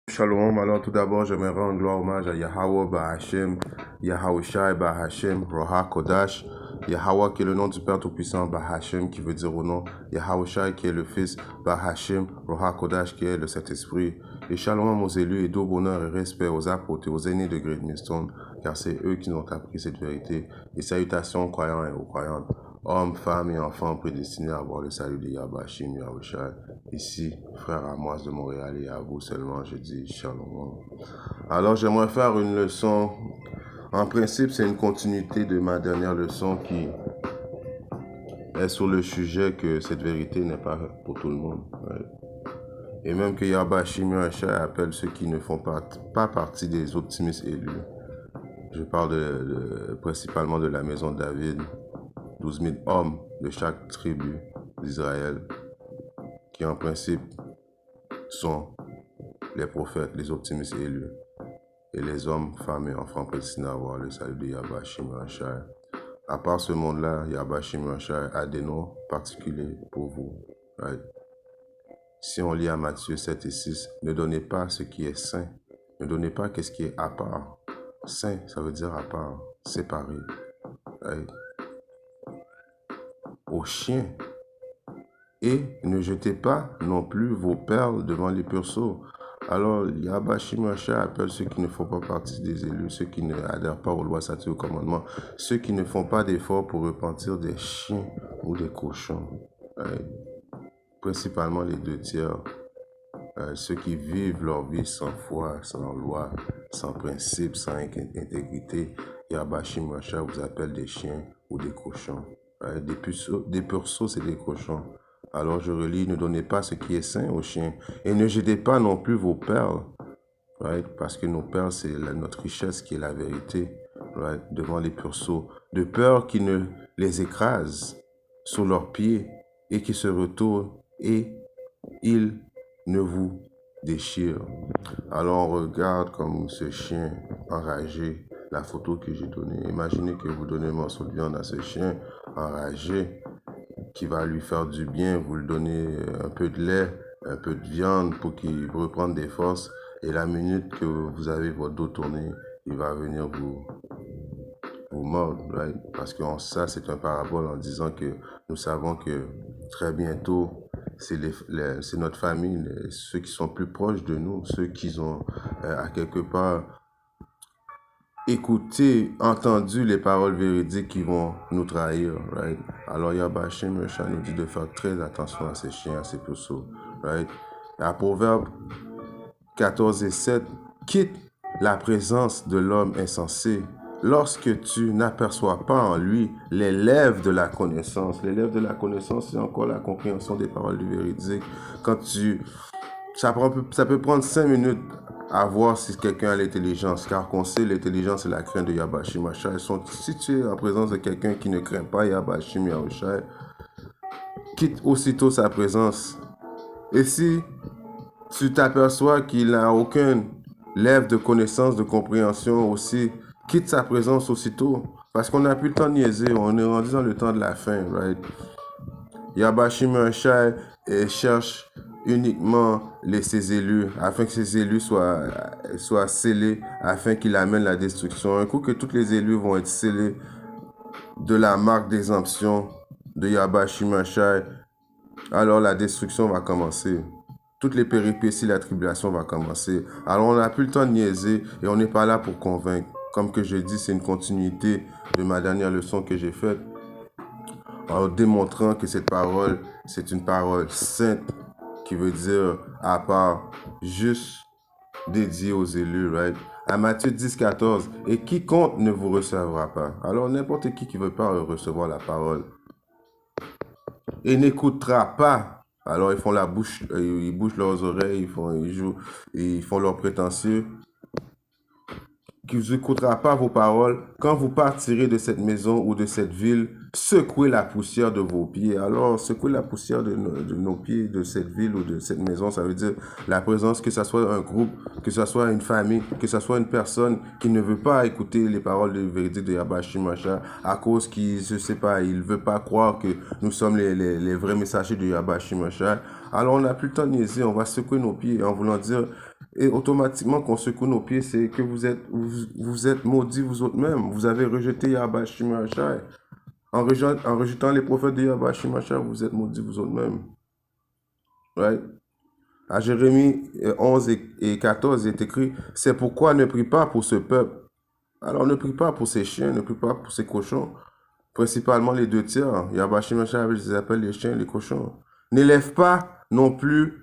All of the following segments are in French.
Shalom, alors tout d'abord, j'aimerais rendre gloire hommage à Yahweh Bahashem, Yahawashi Bahashem, Roha Kodash, Yahweh qui est le nom du Père Tout-Puissant, Bahashem qui veut dire au nom, Yahawashi qui est le Fils, Bahashem, Roha Kodash qui est le Saint-Esprit. Et shalom aux élus et doux bonheur et respect aux apôtres et aux aînés de Great Millstone, car c'est eux qui nous ont appris cette vérité. Et salutations aux croyants et aux croyantes, hommes, femmes et enfants prédestinés à avoir le salut de Yahbashim, Yahawashi. Ici, frère Amos de Montréal, et à vous seulement, je dis shalom. Alors, j'aimerais faire une leçon. En principe, c'est une continuité de ma dernière leçon qui est sur le sujet que cette vérité n'est pas pour tout le monde. Ouais. Et même que Yahbashim Yahshua appelle ceux qui ne font pas partie des optimistes élus. Je parle principalement de la maison de David, 12 000 hommes de chaque tribu d'Israël, qui en principe sont les prophètes, les optimistes élus, et les hommes, femmes et enfants prédestinés à avoir le salut de Yahbashim Yahshua. À part ce monde-là, Yahbashim Yahshua a des noms particuliers pour vous. Right? Si on lit à Matthieu 7 et 6, ne donnez pas ce qui est saint. Ne donnez pas qu'est-ce qui est à part. Saint, ça veut dire à part, séparé. Right? Aux chiens. Et ne jetez pas non plus vos perles devant les pourceaux. Alors, Yahbashim Yahshua appelle ceux qui ne font pas partie des élus, ceux qui ne adhèrent pas aux lois, statuts, aux commandements, ceux qui ne font pas d'efforts pour repentir des chiens ou des cochons. Right? Principalement les 2 tiers. Ceux qui vivent leur vie sans foi, sans loi, sans principe, sans intégrité. Yahbashim Yahshua vous appelle des chiens ou des cochons. Right? Des pourceaux, c'est des cochons. Alors je relis, ne donnez pas ce qui est sain aux chiens, et ne jetez pas non plus vos perles, right? Parce que nos perles, c'est notre richesse qui est la vérité, right? Devant les pourceaux, de peur qu'ils ne les écrasent sous leurs pieds, et qu'ils se retournent, et ils ne vous déchirent. Alors on regarde comme ce chien enragé, la photo que j'ai donnée. Imaginez que vous donnez un morceau de viande à ce chien enragé, qui va lui faire du bien, vous lui donnez un peu de lait, un peu de viande pour qu'il reprenne des forces, et la minute que vous avez votre dos tourné, il va venir vous mordre, right? Parce que ça, c'est un parabole en disant que nous savons que très bientôt, c'est notre famille, ceux qui sont plus proches de nous, ceux qui ont à quelque part écouter, entendu les paroles véridiques qui vont nous trahir, right? Alors Yahbashim Yahshua nous dit de faire très attention à ces chiens, à ces puceaux, right? À Proverbe 14 et 7, quitte la présence de l'homme insensé lorsque tu n'aperçois pas en lui les lèvres de la connaissance. Les lèvres de la connaissance, c'est encore la compréhension des paroles du véridique. Ça peut prendre 5 minutes à voir si quelqu'un a l'intelligence, car qu'on sait l'intelligence et la crainte de Yahbashim Yahshua. Si tu es en présence de quelqu'un qui ne craint pas Yahbashim Yahshua, quitte aussitôt sa présence. Et si tu t'aperçois qu'il n'a aucune lèvre de connaissance, de compréhension aussi, quitte sa présence aussitôt. Parce qu'on n'a plus le temps de niaiser, on est rendu dans le temps de la fin, right? Yahbashim Yahshua cherche uniquement ses élus, afin que ces élus soient scellés, afin qu'il amène la destruction. Un coup que tous les élus vont être scellés de la marque d'exemption de Yahbashim Yahshua, alors la destruction va commencer. Toutes les péripéties, la tribulation va commencer. Alors on n'a plus le temps de niaiser et on n'est pas là pour convaincre. Comme que je dis, c'est une continuité de ma dernière leçon que j'ai faite, en démontrant que cette parole, c'est une parole sainte, qui veut dire à part, juste dédiée aux élus, right? À Matthieu 10, 14, et quiconque ne vous recevra pas. Alors n'importe qui ne veut pas recevoir la parole et n'écoutera pas. Alors ils font la bouche, ils bouchent leurs oreilles, ils font leurs prétentieux, qui n'écoutera pas vos paroles. Quand vous partirez de cette maison ou de cette ville, secouer la poussière de vos pieds. Alors, secouer la poussière de nos pieds, de cette ville ou de cette maison, ça veut dire la présence, que ce soit un groupe, que ce soit une famille, que ce soit une personne qui ne veut pas écouter les paroles de vérité de Yahweh Shimashai à cause qu'il, je sais pas, il veut pas croire que nous sommes les vrais messagers de Yahweh Shimashai. Alors, on n'a plus le temps de niaiser, on va secouer nos pieds en voulant dire, et automatiquement qu'on secoue nos pieds, c'est que vous êtes maudits vous autres mêmes. Vous avez rejeté Yahweh Shimashai. En rejetant les prophètes de Yahweh Shimashai, vous êtes maudits vous autres mêmes. Right? À Jérémie 11 et 14, il est écrit, c'est pourquoi ne prie pas pour ce peuple. Alors ne prie pas pour ces chiens, ne prie pas pour ces cochons. Principalement les deux tiers. Yahweh Shimashai les appelle les chiens et les cochons. N'élève pas non plus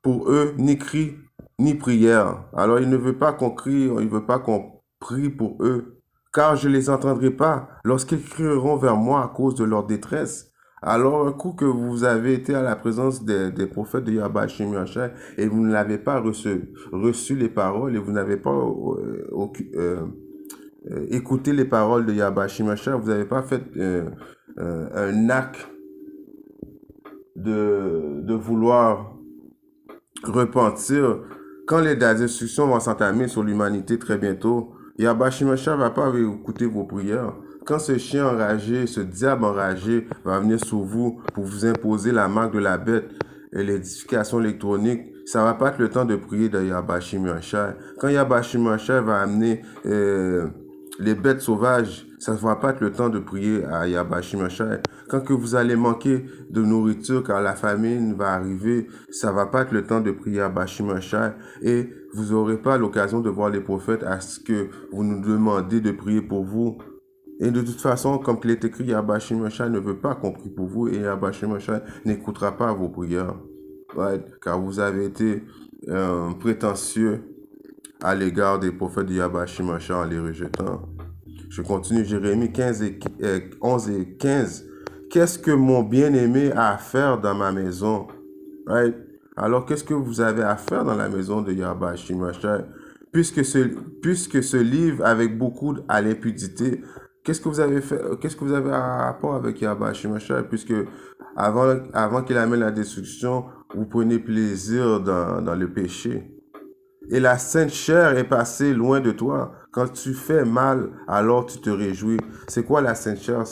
pour eux ni cri ni prière. Alors il ne veut pas qu'on crie, il ne veut pas qu'on prie pour eux, car je ne les entendrai pas lorsqu'ils crieront vers moi à cause de leur détresse. Alors un coup que vous avez été à la présence des prophètes de Yahweh Shimashai et vous ne l'avez pas reçu les paroles et vous n'avez pas écouté les paroles de Yahweh Shimashai, vous n'avez pas fait un acte de vouloir repentir, quand les instructions vont s'entamer sur l'humanité très bientôt, Yahweh Shimashai va pas écouter vos prières. Quand ce chien enragé, ce diable enragé va venir sur vous pour vous imposer la marque de la bête et l'édification électronique, ça va pas être le temps de prier de Yahweh Shimashai. Quand Yahweh Shimashai va amener les bêtes sauvages, ça ne va pas être le temps de prier à Yahweh Shimashai. Quand que vous allez manquer de nourriture, car la famine va arriver, ça va pas être le temps de prier à Yahweh Shimashai. Et vous n'aurez pas l'occasion de voir les prophètes à ce que vous nous demandez de prier pour vous. Et de toute façon, comme il est écrit, Yahweh Shimashai ne veut pas qu'on prie pour vous et Yahweh Shimashai n'écoutera pas vos prières. Ouais, car vous avez été prétentieux à l'égard des prophètes de Yahweh Shimashai en les rejetant. Je continue, Jérémie 11 et 15. Qu'est-ce que mon bien-aimé a à faire dans ma maison? Right? Alors, qu'est-ce que vous avez à faire dans la maison de Yahweh Shimashai? Puisque ce livre avec beaucoup à l'impudité, qu'est-ce que vous avez fait? Qu'est-ce que vous avez à rapport avec Yahweh Shimashai? Puisque avant qu'il amène la destruction, vous prenez plaisir dans le péché. Et la sainte chair est passée loin de toi. Quand tu fais mal, alors tu te réjouis. C'est quoi la sainte chair?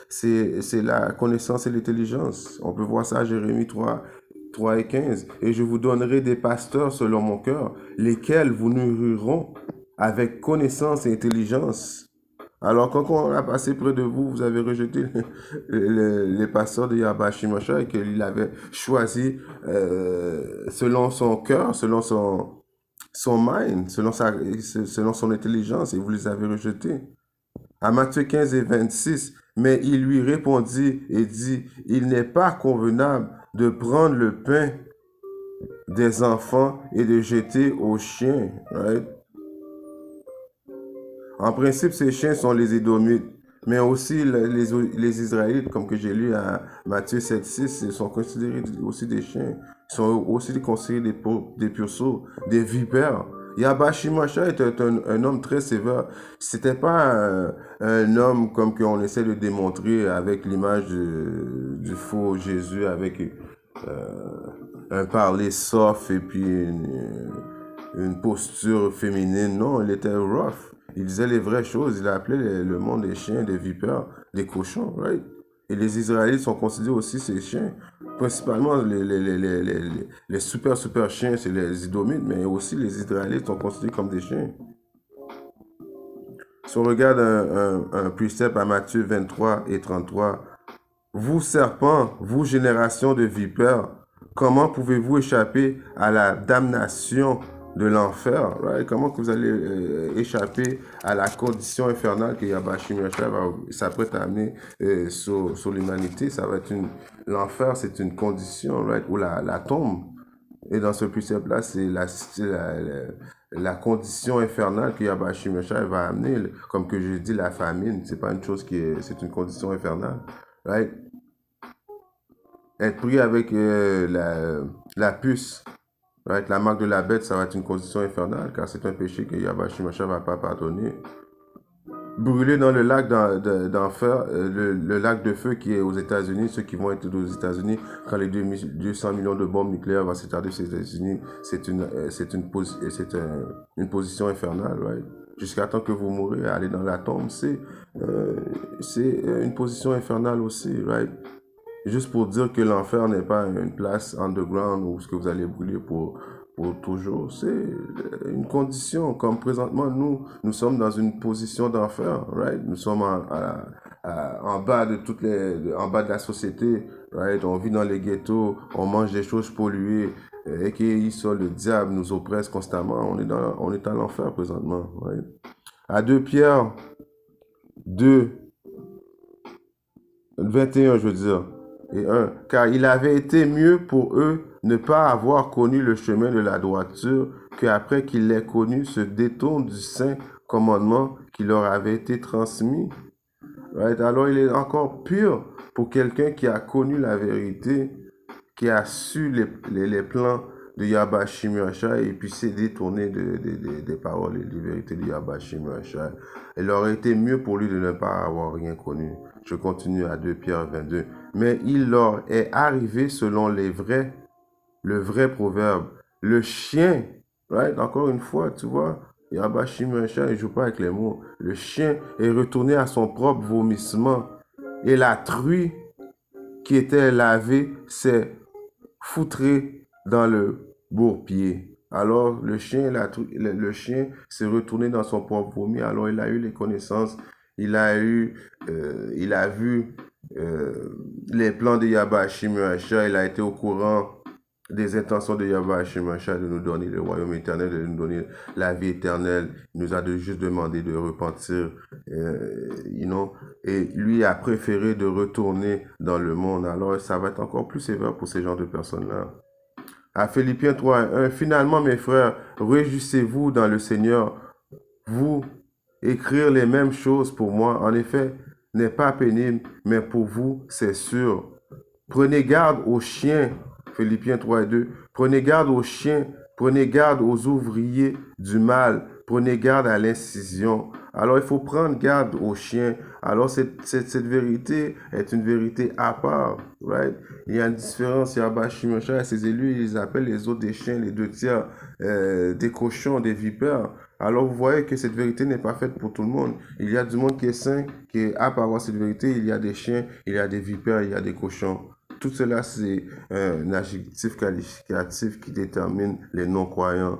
C'est la connaissance et l'intelligence. On peut voir ça à Jérémie 3 et 15. Et je vous donnerai des pasteurs selon mon cœur, lesquels vous nourriront avec connaissance et intelligence. Alors, quand on a passé près de vous, vous avez rejeté les pasteurs de Yahweh Shimashai qu'il avait choisi selon son cœur, selon son mind, selon son intelligence, et vous les avez rejetés. À Matthieu 15 et 26, mais il lui répondit et dit, il n'est pas convenable de prendre le pain des enfants et de jeter aux chiens. Right? En principe, ces chiens sont les Édomites, mais aussi les Israélites, comme que j'ai lu à Matthieu 7, 6, ils sont considérés aussi des chiens. Ils sont aussi considérés des puceaux, des vipères. Yahweh Shimashai était un homme très sévère. C'était pas un homme comme qu'on essaie de démontrer avec l'image du faux Jésus, avec un parler soft et puis une posture féminine. Non, il était rough. Il disait les vraies choses. Il a appelé le monde des chiens, des vipères, des cochons, right? Et les Israélites sont considérés aussi ces chiens. Principalement les super chiens, c'est les Idomites, mais aussi les Israélites sont considérés comme des chiens. Si on regarde un précepte à Matthieu 23 et 33, vous serpents, vous génération de vipères, comment pouvez-vous échapper à la damnation de l'enfer? Right? Comment que vous allez échapper à la condition infernale que Yahweh Shimashai s'apprête à amener sur l'humanité? Ça va être l'enfer, c'est une condition, right? Ou la tombe. Et dans ce précepte-là, c'est la condition infernale que Yahweh Shimashai va amener. Comme que je dis, la famine, c'est pas une chose c'est une condition infernale. Right? Être pris avec la puce, right? La marque de la bête, ça va être une condition infernale, car c'est un péché que Yahweh Shimashai ne va pas pardonner. brûlés dans le lac d'enfer, le lac de feu qui est aux États-Unis, ceux qui vont être aux États-Unis, quand les 200 millions de bombes nucléaires vont s'éteindre aux États-Unis, une position infernale, right? Jusqu'à temps que vous mourrez, aller dans la tombe, c'est une position infernale aussi, right? Juste pour dire que l'enfer n'est pas une place underground où ce que vous allez brûler pour toujours. C'est une condition. Comme présentement, nous sommes dans une position d'enfer, right? Nous sommes en bas de en bas de la société, right? On vit dans les ghettos, on mange des choses polluées, et le diable nous oppresse constamment. On est à l'enfer présentement, right? À 2 Pierre 2, 21, je veux dire, et 1. Car il avait été mieux pour eux ne pas avoir connu le chemin de la droiture qu'après qu'ils l'aient connu, se détournent du saint commandement qui leur avait été transmis. Right? Alors il est encore pire pour quelqu'un qui a connu la vérité, qui a su les plans de Yahweh Shimashai et puis s'est détourné des paroles et des vérités de Yahweh Shimashai. Il aurait été mieux pour lui de ne pas avoir rien connu. Je continue à 2 Pierre 22. Mais il leur est arrivé selon le vrai proverbe. Le chien, right? Encore une fois, tu vois, Yahweh Shimashai, il ne joue pas avec les mots. Le chien est retourné à son propre vomissement et la truie qui était lavée s'est foutré dans le bourbier. Alors le chien s'est retourné dans son propre vomi. Alors il a eu les connaissances, il a vu les plans de Yahweh Shimashai, il a été au courant des intentions de Yahweh Shimashai de nous donner le royaume éternel, de nous donner la vie éternelle. Il nous a juste demandé de repentir, et lui a préféré de retourner dans le monde. Alors ça va être encore plus sévère pour ces genres de personnes-là. À Philippiens 3:1, finalement mes frères, réjouissez-vous dans le Seigneur. Vous écrire les mêmes choses pour moi, en effet, n'est pas pénible, mais pour vous, c'est sûr. Prenez garde aux chiens, Philippiens 3:2. Prenez garde aux chiens, prenez garde aux ouvriers du mal, prenez garde à l'incision. Alors il faut prendre garde aux chiens. Alors cette vérité est une vérité à part, right? Il y a une différence, il y a Bachimosha et ses élus, ils appellent les autres des chiens, les 2 tiers, des cochons, des vipères. Alors vous voyez que cette vérité n'est pas faite pour tout le monde. Il y a du monde qui est sain, qui est apte à avoir cette vérité. Il y a des chiens, il y a des vipères, il y a des cochons. Tout cela, c'est un adjectif qualificatif qui détermine les non-croyants.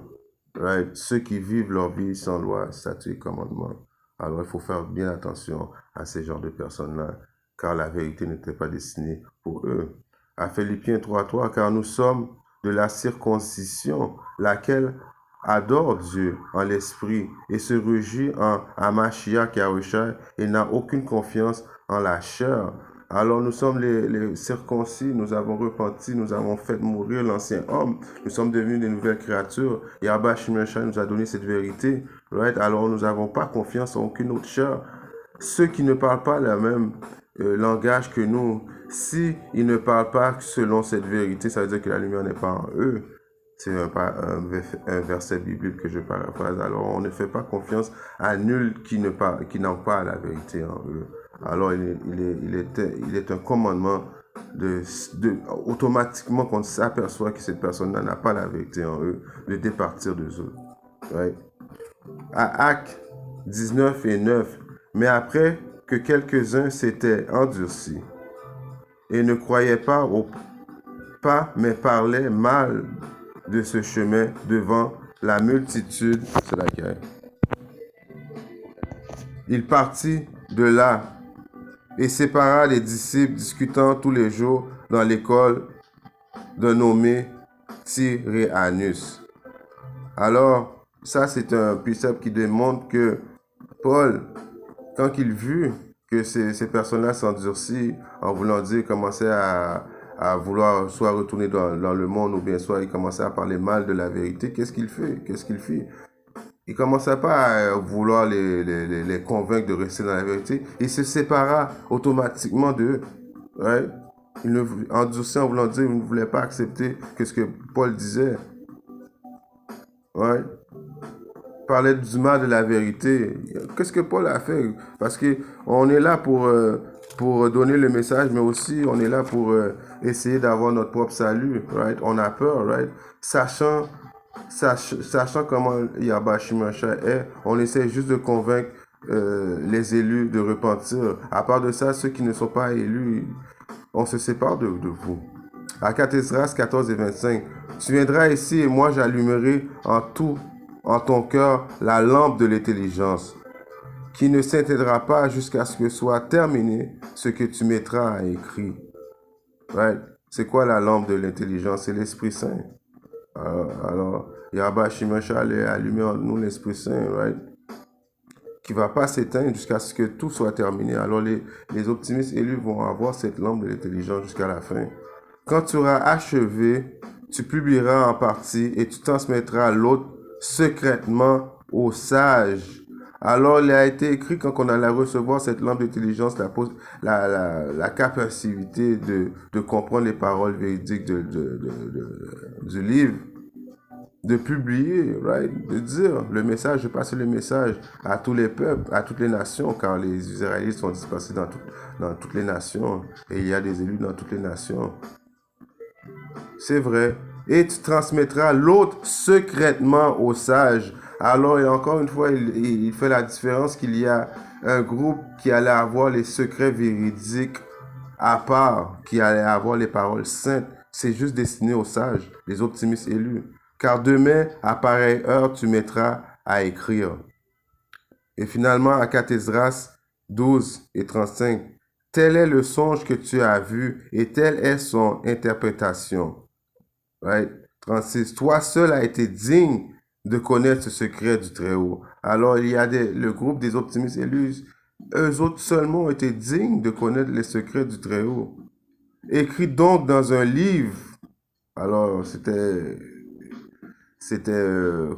Right? Ceux qui vivent leur vie sans loi, statut et commandement. Alors, il faut faire bien attention à ces genres de personnes-là, car la vérité n'était pas destinée pour eux. À Philippiens 3:3, car nous sommes de la circoncision, laquelle adore Dieu en l'esprit et se réjouit en Hamashiach Yahushua et n'a aucune confiance en la chair. Alors nous sommes les circoncis, nous avons repenti, nous avons fait mourir l'ancien homme, nous sommes devenus des nouvelles créatures. Yahweh Shimashai nous a donné cette vérité, right? Alors nous n'avons pas confiance en aucune autre chair. Ceux qui ne parlent pas le même langage que nous, si ils ne parlent pas selon cette vérité, ça veut dire que la lumière n'est pas en eux. C'est un verset biblique que je paraphrase. Alors, on ne fait pas confiance à nul qui n'ont pas la vérité en eux. Alors, il est un commandement automatiquement qu'on s'aperçoit que cette personne-là n'a pas la vérité en eux, de départir de eux. Right? À Actes 19:9, mais après que quelques-uns s'étaient endurcis et ne croyaient pas mais parlaient mal de ce chemin devant la multitude, c'est laquelle? Il partit de là et sépara les disciples discutant tous les jours dans l'école d'un nommé Tyréanus. Alors, ça c'est un précepte qui démontre que Paul, quand il vit que ces personnes-là s'endurcissent en voulant dire, commençaient à vouloir soit retourner dans le monde ou bien soit il commençait à parler mal de la vérité, qu'est-ce qu'il fait? Il commençait pas à vouloir les convaincre de rester dans la vérité. Il se sépara automatiquement d'eux. Right? Il endurcit en voulant dire qu'il ne voulait pas accepter ce que Paul disait. Right? parlait du mal de la vérité. Qu'est-ce que Paul a fait? Parce que on est là pour donner le message, mais aussi on est là pour essayer d'avoir notre propre salut, right? On a peur, right? Sachant comment Yahba Shimashai est, on essaie juste de convaincre les élus de repentir. À part de ça, ceux qui ne sont pas élus, on se sépare de vous. Akat Esdras 14 et 25. Tu viendras ici et moi j'allumerai en ton cœur la lampe de l'intelligence, qui ne s'éteindra pas jusqu'à ce que soit terminé ce que tu mettras à écrit. Right? C'est quoi la lampe de l'intelligence? C'est l'Esprit Saint. Alors Yahba Shimashai a allumé en nous l'Esprit Saint, right? Qui va pas s'éteindre jusqu'à ce que tout soit terminé. Alors les optimistes élus vont avoir cette lampe de l'intelligence jusqu'à la fin. Quand tu auras achevé, tu publieras en partie et tu transmettras l'autre secrètement aux sages. Alors, il a été écrit quand on allait recevoir cette lampe d'intelligence, la capacité de comprendre les paroles véridiques du livre, de publier, right? De dire le message, de passer le message à tous les peuples, à toutes les nations, car les Israélites sont dispersés dans toutes les nations et il y a des élus dans toutes les nations. C'est vrai. Et tu transmettras l'autre secrètement aux sages. Alors, et encore une fois, il fait la différence qu'il y a un groupe qui allait avoir les secrets véridiques à part, qui allait avoir les paroles saintes. C'est juste destiné aux sages, les optimistes élus. Car demain, à pareille heure, tu mettras à écrire. Et finalement, Akat Esdras 12 et 35. Tel est le songe que tu as vu et telle est son interprétation. Right? 36. Toi seul as été digne de connaître ce secret du Très-Haut. Alors, il y a le groupe des optimistes élus. Eux autres seulement ont été dignes de connaître les secrets du Très-Haut. Écrit donc dans un livre. Alors, c'était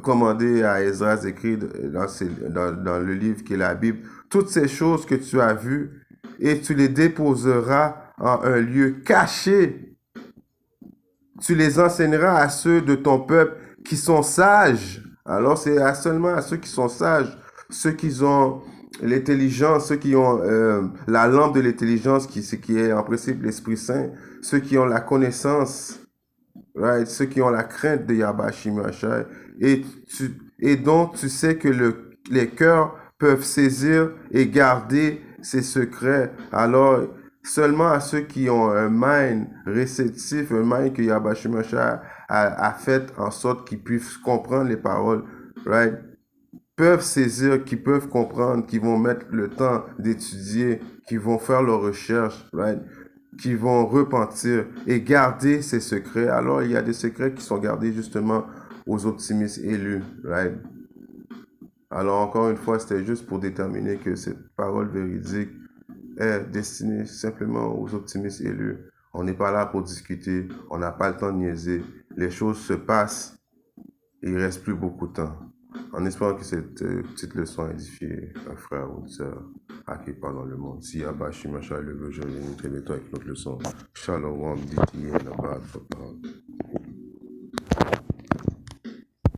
commandé à Esdras d'écrire dans le livre qui est la Bible. Toutes ces choses que tu as vues et tu les déposeras en un lieu caché. Tu les enseigneras à ceux de ton peuple qui sont sages. Alors, c'est seulement à ceux qui sont sages, ceux qui ont l'intelligence, ceux qui ont la lampe de l'intelligence, qui est en principe l'Esprit Saint, ceux qui ont la connaissance, right? Ceux qui ont la crainte de Yahba Shimashai, et dont tu sais que les cœurs peuvent saisir et garder ces secrets. Alors, seulement à ceux qui ont un mind réceptif, un mind que Yahba Shimashai a fait en sorte qu'ils puissent comprendre les paroles, right? Peuvent saisir, qui peuvent comprendre, qui vont mettre le temps d'étudier, qui vont faire leurs recherches, right? Qui vont repentir et garder ces secrets. Alors, il y a des secrets qui sont gardés justement aux optimistes élus, right? Alors, encore une fois, c'était juste pour déterminer que cette parole véridique est destinée simplement aux optimistes élus. On n'est pas là pour discuter, on n'a pas le temps de niaiser. Les choses se passent, et il ne reste plus beaucoup de temps. En espérant que cette petite leçon a édifié un frère ou une sœur à qui part dans le monde. Si Yahba Shimashai le veut, je viens très bientôt avec notre leçon. Shalom, Diti, Nabad,